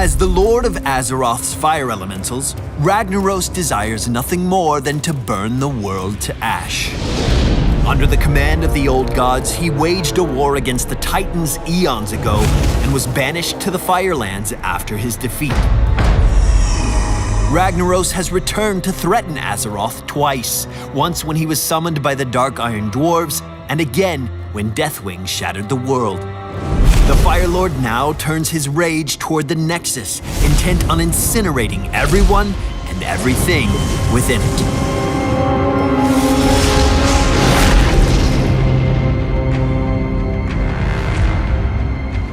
As the Lord of Azeroth's fire elementals, Ragnaros desires nothing more than to burn the world to ash. Under the command of the old gods, he waged a war against the Titans eons ago and was banished to the Firelands after his defeat. Ragnaros has returned to threaten Azeroth twice, once when he was summoned by the Dark Iron Dwarves, and again when Deathwing shattered the world. The Fire Lord now turns his rage toward the Nexus, intent on incinerating everyone and everything within it.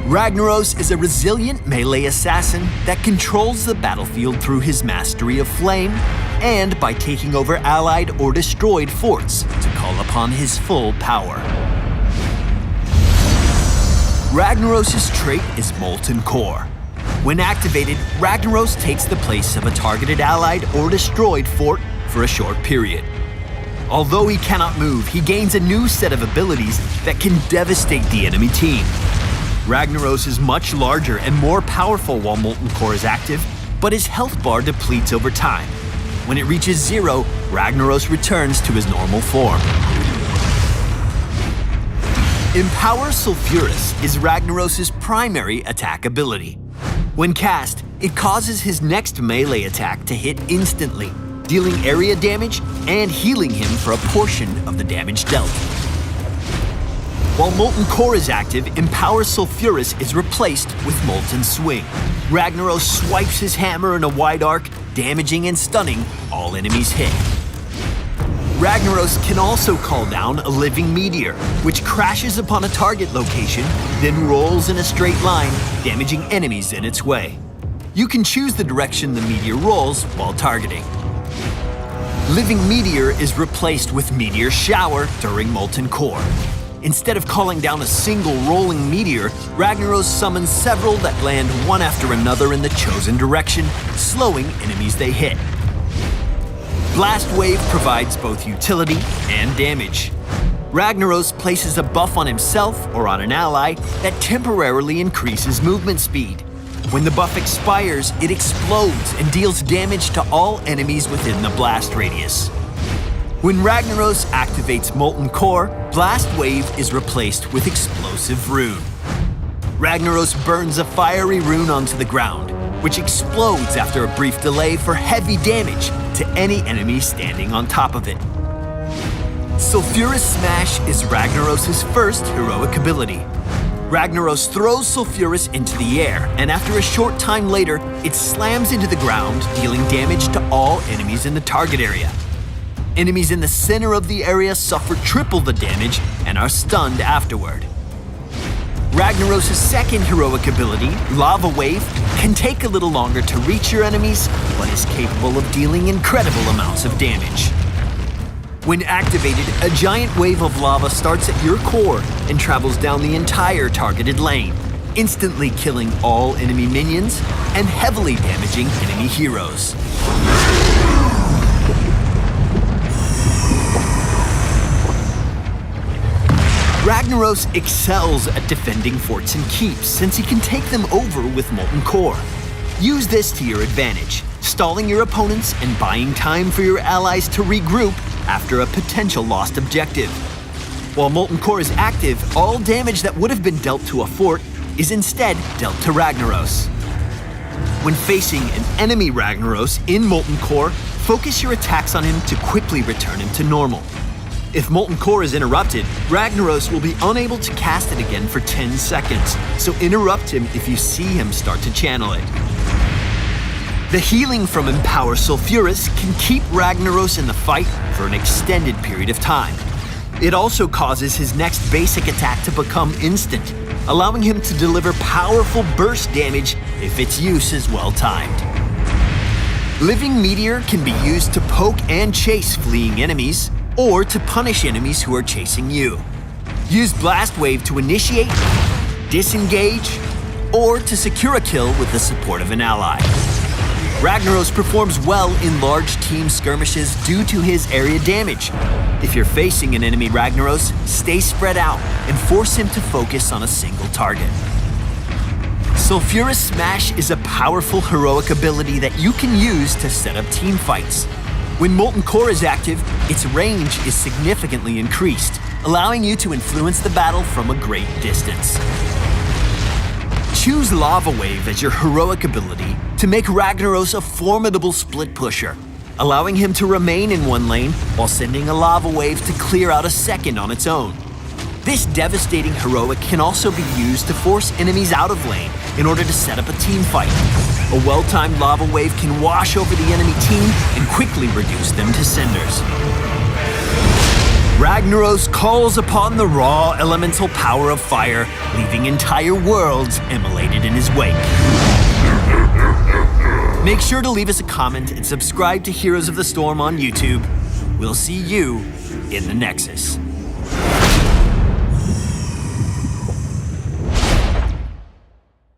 Ragnaros is a resilient melee assassin that controls the battlefield through his mastery of flame and by taking over allied or destroyed forts to call upon his full power. Ragnaros' trait is Molten Core. When activated, Ragnaros takes the place of a targeted allied or destroyed fort for a short period. Although he cannot move, he gains a new set of abilities that can devastate the enemy team. Ragnaros is much larger and more powerful while Molten Core is active, but his health bar depletes over time. When it reaches 0, Ragnaros returns to his normal form. Empower Sulfuras is Ragnaros' primary attack ability. When cast, it causes his next melee attack to hit instantly, dealing area damage and healing him for a portion of the damage dealt. While Molten Core is active, Empower Sulfuras is replaced with Molten Swing. Ragnaros swipes his hammer in a wide arc, damaging and stunning all enemies hit. Ragnaros can also call down a living meteor, which crashes upon a target location, then rolls in a straight line, damaging enemies in its way. You can choose the direction the meteor rolls while targeting. Living Meteor is replaced with Meteor Shower during Molten Core. Instead of calling down a single rolling meteor, Ragnaros summons several that land one after another in the chosen direction, slowing enemies they hit. Blast Wave provides both utility and damage. Ragnaros places a buff on himself or on an ally that temporarily increases movement speed. When the buff expires, it explodes and deals damage to all enemies within the blast radius. When Ragnaros activates Molten Core, Blast Wave is replaced with Explosive Rune. Ragnaros burns a fiery rune onto the ground, which explodes after a brief delay for heavy damage to any enemy standing on top of it. Sulfuras Smash is Ragnaros' first heroic ability. Ragnaros throws Sulfuras into the air, and after a short time later, it slams into the ground, dealing damage to all enemies in the target area. Enemies in the center of the area suffer triple the damage and are stunned afterward. Ragnaros' second heroic ability, Lava Wave, can take a little longer to reach your enemies, but is capable of dealing incredible amounts of damage. When activated, a giant wave of lava starts at your core and travels down the entire targeted lane, instantly killing all enemy minions and heavily damaging enemy heroes. Ragnaros excels at defending forts and keeps since he can take them over with Molten Core. Use this to your advantage, stalling your opponents and buying time for your allies to regroup after a potential lost objective. While Molten Core is active, all damage that would have been dealt to a fort is instead dealt to Ragnaros. When facing an enemy Ragnaros in Molten Core, focus your attacks on him to quickly return him to normal. If Molten Core is interrupted, Ragnaros will be unable to cast it again for 10 seconds, so interrupt him if you see him start to channel it. The healing from Empower Sulfuras can keep Ragnaros in the fight for an extended period of time. It also causes his next basic attack to become instant, allowing him to deliver powerful burst damage if its use is well timed. Living Meteor can be used to poke and chase fleeing enemies, or to punish enemies who are chasing you. Use Blast Wave to initiate, disengage, or to secure a kill with the support of an ally. Ragnaros performs well in large team skirmishes due to his area damage. If you're facing an enemy Ragnaros, stay spread out and force him to focus on a single target. Sulfurous Smash is a powerful heroic ability that you can use to set up team fights. When Molten Core is active, its range is significantly increased, allowing you to influence the battle from a great distance. Choose Lava Wave as your heroic ability to make Ragnaros a formidable split pusher, allowing him to remain in one lane while sending a lava wave to clear out a second on its own. This devastating heroic can also be used to force enemies out of lane in order to set up a team fight. A well-timed lava wave can wash over the enemy team and quickly reduce them to cinders. Ragnaros calls upon the raw elemental power of fire, leaving entire worlds immolated in his wake. Make sure to leave us a comment and subscribe to Heroes of the Storm on YouTube. We'll see you in the Nexus.